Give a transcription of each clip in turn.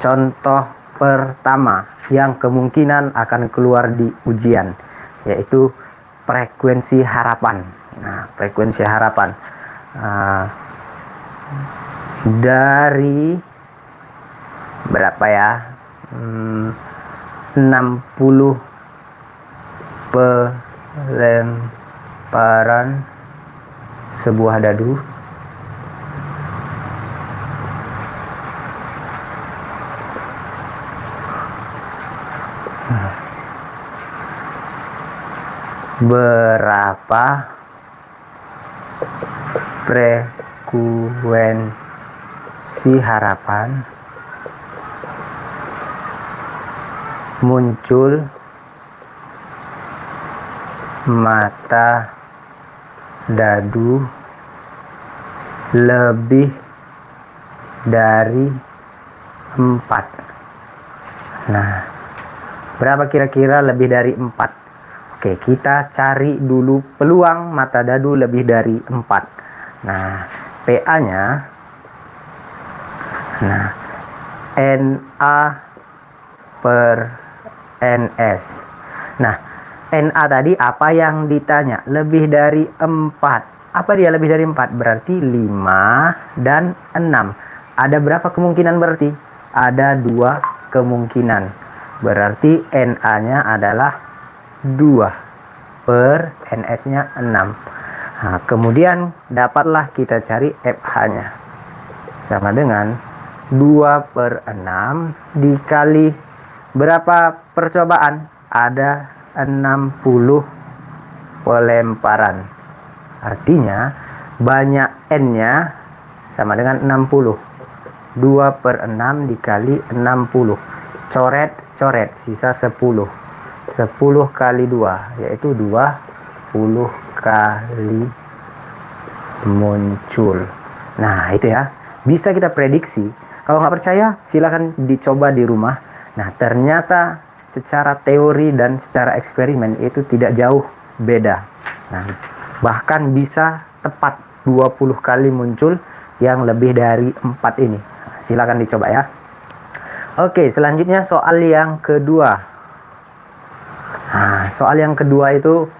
contoh pertama yang kemungkinan akan keluar di ujian, yaitu frekuensi harapan. Nah, frekuensi harapan dari berapa ya? 60 pelemparan sebuah dadu berapa frekuensi harapan muncul mata dadu lebih dari 4. Nah, berapa kira-kira lebih dari 4? Oke, kita cari dulu peluang mata dadu lebih dari 4. Nah, PA-nya, nah, NA per NS. Nah, NA tadi apa yang ditanya? Lebih dari 4. Apa dia lebih dari 4? Berarti 5 dan 6. Ada berapa kemungkinan berarti? Ada 2 kemungkinan. Berarti NA-nya adalah 2 per NS-nya 6. Nah, kemudian dapatlah kita cari FH-nya. Sama dengan 2 per 6 dikali berapa percobaan? Ada 60 pelemparan. Artinya banyak N-nya sama dengan 60. 2 per 6 dikali 60. Coret, sisa 10. 10 kali 2, yaitu 20 kali muncul. Nah, itu ya. Bisa kita prediksi. Kalau nggak percaya, silakan dicoba di rumah. Nah, ternyata secara teori dan secara eksperimen itu tidak jauh beda. Nah, bahkan bisa tepat 20 kali muncul yang lebih dari 4 ini. Silakan dicoba ya. Oke, selanjutnya soal yang kedua. Nah, soal yang kedua itu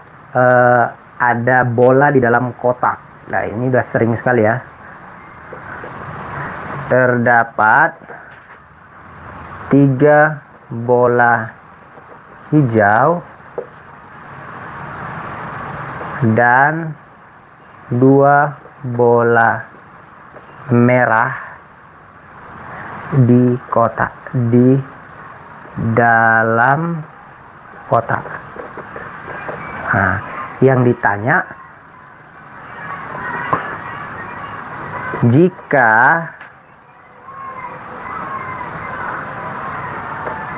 ada bola di dalam kotak. Nah, ini udah sering sekali ya. Terdapat 3 bola hijau dan 2 bola merah di kotak, di dalam kotak. Nah, yang ditanya, jika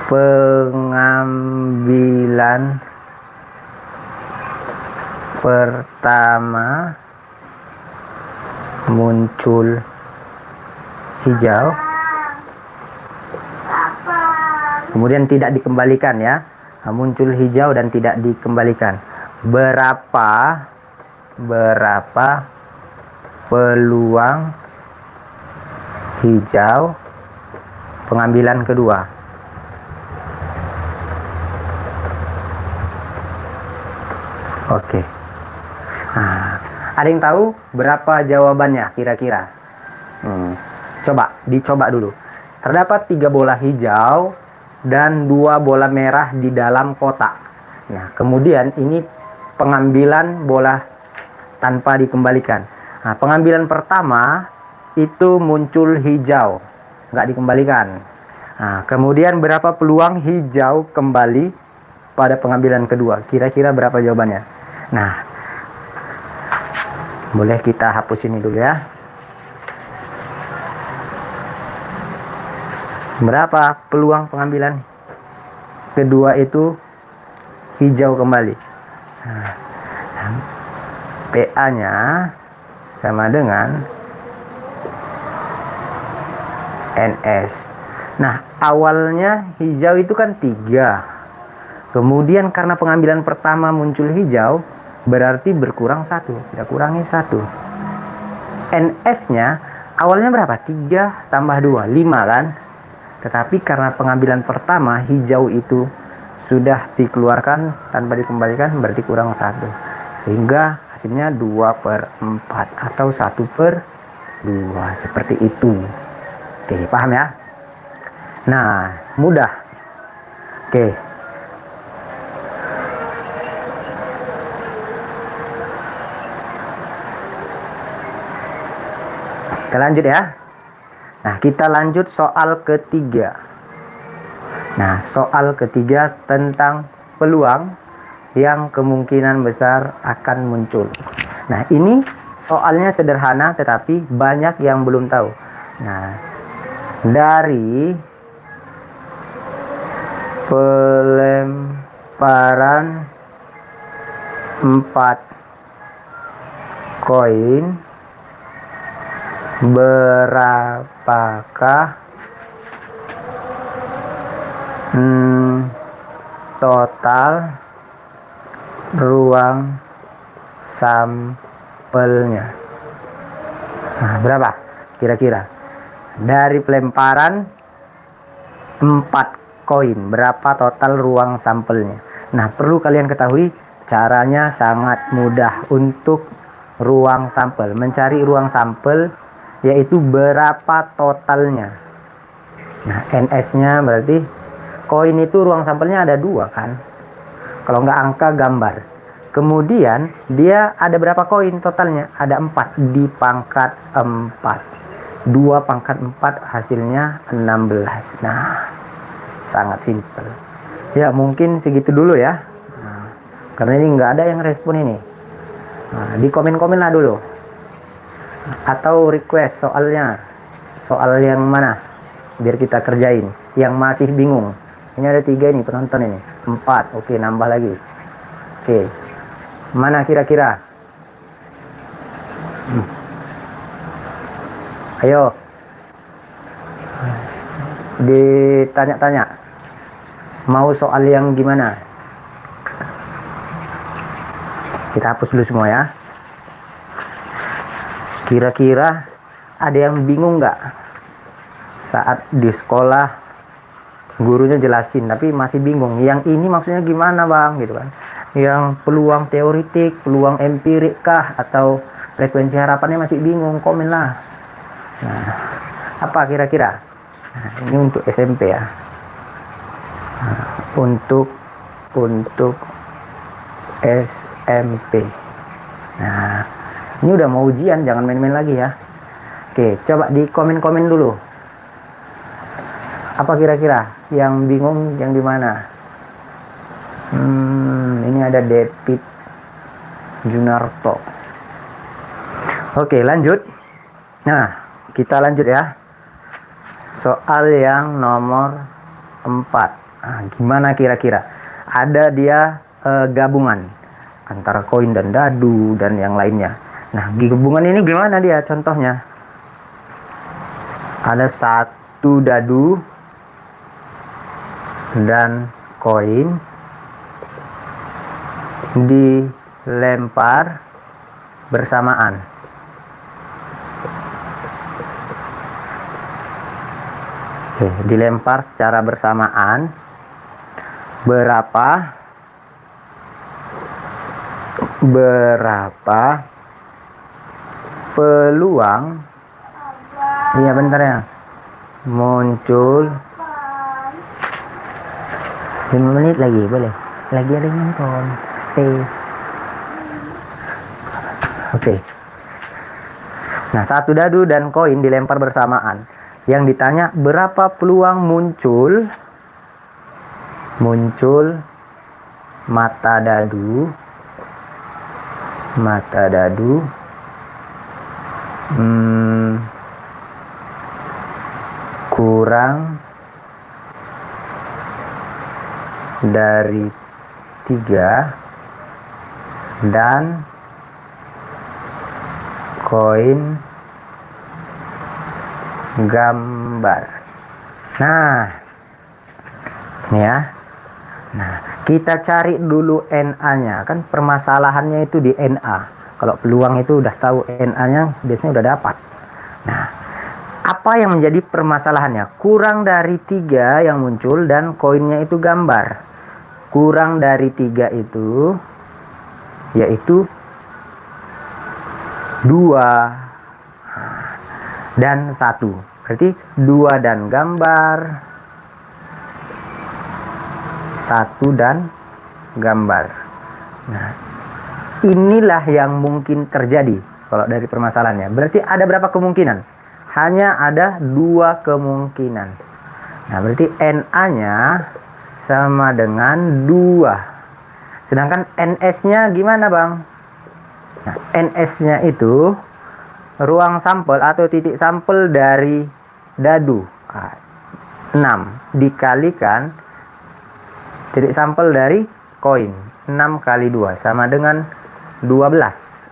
pengambilan pertama muncul hijau, kemudian tidak dikembalikan ya. Muncul hijau dan tidak dikembalikan. Berapa peluang hijau pengambilan kedua? Oke. Nah, ada yang tahu berapa jawabannya kira-kira? Coba dicoba dulu. Terdapat 3 bola hijau dan 2 bola merah di dalam kotak. Nah, kemudian ini pengambilan bola tanpa dikembalikan. Nah, pengambilan pertama itu muncul hijau, nggak dikembalikan. Nah, kemudian berapa peluang hijau kembali pada pengambilan kedua? Kira-kira berapa jawabannya? Nah, boleh kita hapus ini dulu ya. Berapa peluang pengambilan kedua itu hijau kembali? Nah, PA-nya sama dengan NS. Nah, awalnya hijau itu kan 3. Kemudian karena pengambilan pertama muncul hijau, berarti berkurang 1. Kita kurangi 1. NS-nya awalnya berapa? 3 tambah 2, 5 kan? Tetapi karena pengambilan pertama hijau itu sudah dikeluarkan tanpa dikembalikan, berarti kurang 1. Sehingga hasilnya 2/4 atau 1/2. Seperti itu. Oke, paham ya? Nah, mudah. Oke. Kita lanjut ya. Nah, kita lanjut soal ketiga. Nah, soal ketiga tentang peluang yang kemungkinan besar akan muncul. Nah, ini soalnya sederhana tetapi banyak yang belum tahu. Nah, dari pelemparan 4 koin, berapakah total ruang sampelnya? Nah, berapa kira-kira? Dari pelemparan 4 koin, berapa total ruang sampelnya? Nah, perlu kalian ketahui caranya sangat mudah untuk ruang sampel. Mencari ruang sampel yaitu berapa totalnya. Nah, NS-nya berarti koin itu ruang sampelnya ada 2 kan. Kalau nggak angka gambar. Kemudian dia ada berapa koin totalnya? Ada 4 di pangkat 4. 2 pangkat 4 hasilnya 16. Nah, sangat simpel. Ya, mungkin segitu dulu ya. Nah, karena ini nggak ada yang respon ini. Nah, di komen-komen lah dulu. Atau request soalnya. Soal yang mana? Biar kita kerjain. Yang masih bingung. Ini ada 3 ini penonton ini. 4. Oke, nambah lagi. Oke. Mana kira-kira? Ayo. Ditanya-tanya. Mau soal yang gimana? Kita hapus dulu semua ya. Kira-kira ada yang bingung nggak saat di sekolah gurunya jelasin tapi masih bingung, yang ini maksudnya gimana bang gitu kan, yang peluang teoritik, peluang empirik kah, atau frekuensi harapannya masih bingung, komen lah. Nah, apa kira-kira? Nah, ini untuk SMP ya. Nah, untuk SMP. Nah, ini udah mau ujian, jangan main-main lagi ya. Oke, coba di komen-komen dulu. Apa kira-kira yang bingung yang di mana? Ini ada David Junarto. Oke, lanjut. Nah, kita lanjut ya. Soal yang nomor 4. Nah, gimana kira-kira? Ada dia gabungan antara koin dan dadu dan yang lainnya. Nah, di gabungan ini gimana dia contohnya? Ada 1 dadu dan koin dilempar bersamaan. Oke, dilempar secara bersamaan. Berapa peluang, iya bentar ya, muncul 5 menit lagi boleh, lagi ada yang nonton, stay. Oke. Nah, 1 dadu dan koin dilempar bersamaan. Yang ditanya berapa peluang muncul mata dadu kurang dari 3 dan koin gambar. Nah, ini ya. Nah, kita cari dulu NA-nya. Kan permasalahannya itu di NA. Kalau peluang itu udah tahu NA-nya, biasanya udah dapat. Nah, Apa yang menjadi permasalahannya? Kurang dari 3 yang muncul dan koinnya itu gambar. Kurang dari 3 itu yaitu 2 dan 1. Berarti 2 dan gambar, 1 dan gambar. Nah, inilah yang mungkin terjadi kalau dari permasalahannya. Berarti ada berapa kemungkinan? Hanya ada 2 kemungkinan. Nah, berarti NA-nya sama dengan 2. Sedangkan NS-nya gimana, Bang? Nah, NS-nya itu ruang sampel atau titik sampel dari dadu. 6 dikalikan titik sampel dari koin. 6 kali 2 sama dengan 12.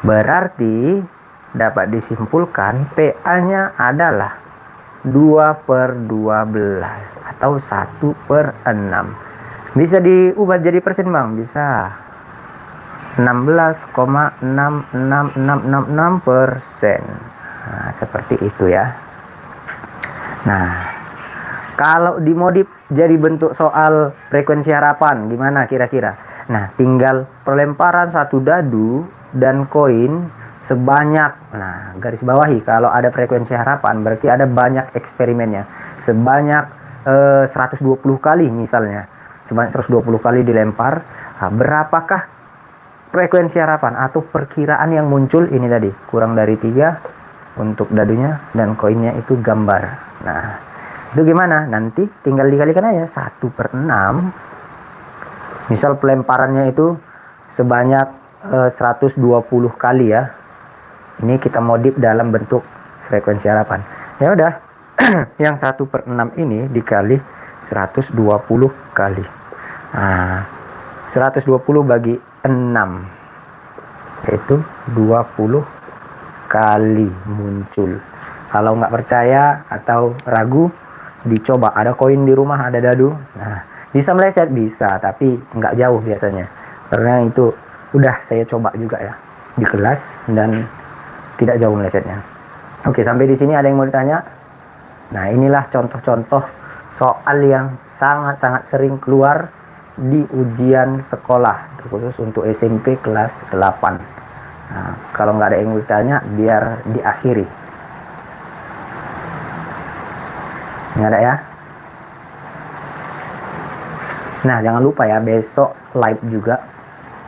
Berarti dapat disimpulkan PA-nya adalah 2/12 atau 1/6. Bisa diubah jadi persen, Bang? Bisa. 16,66666%. Nah, seperti itu ya. Nah, kalau dimodif jadi bentuk soal frekuensi harapan, gimana kira-kira? Nah, tinggal pelemparan satu dadu dan koin sebanyak, nah garis bawahi kalau ada frekuensi harapan berarti ada banyak eksperimennya. Sebanyak 120 kali misalnya. Sebanyak 120 kali dilempar. Nah, berapakah frekuensi harapan atau perkiraan yang muncul ini tadi? Kurang dari 3 untuk dadunya dan koinnya itu gambar. Nah, itu gimana? Nanti tinggal dikalikan aja 1/6. Misal pelemparannya itu sebanyak 120 kali ya. Ini kita modif dalam bentuk frekuensi harapan. Ya udah, yang 1/6 ini dikali 120 kali. Nah, 120 bagi 6 yaitu 20 kali muncul. Kalau nggak percaya atau ragu, dicoba. Ada koin di rumah, ada dadu. Nah, bisa meleset, bisa, tapi nggak jauh biasanya. Karena itu udah saya coba juga ya di kelas dan tidak jauh melesetnya. Oke, sampai di sini ada yang mau ditanya? Nah, inilah contoh-contoh soal yang sangat-sangat sering keluar di ujian sekolah, terkhusus untuk SMP kelas 8. Nah, kalau nggak ada yang mau ditanya, biar diakhiri. Nggak ada ya? Nah, jangan lupa ya, besok live juga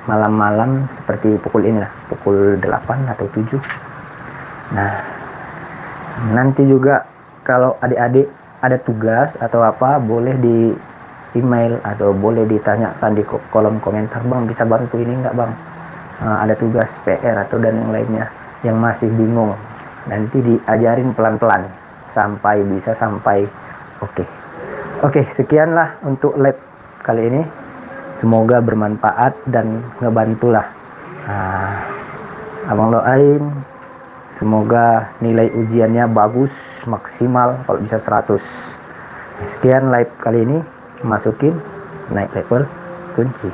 malam-malam seperti pukul ini lah, pukul 8 atau 7. Nah, nanti juga kalau adik-adik ada tugas atau apa, boleh di email atau boleh ditanyakan di kolom komentar, Bang bisa bantu ini nggak, Bang? Ada tugas PR atau dan yang lainnya yang masih bingung, nanti diajarin pelan-pelan sampai bisa sampai oke. Sekianlah untuk live kali ini, semoga bermanfaat dan ngebantulah. Abang doain semoga nilai ujiannya bagus, maksimal kalau bisa 100. Sekian live kali ini, masukin naik level kunci.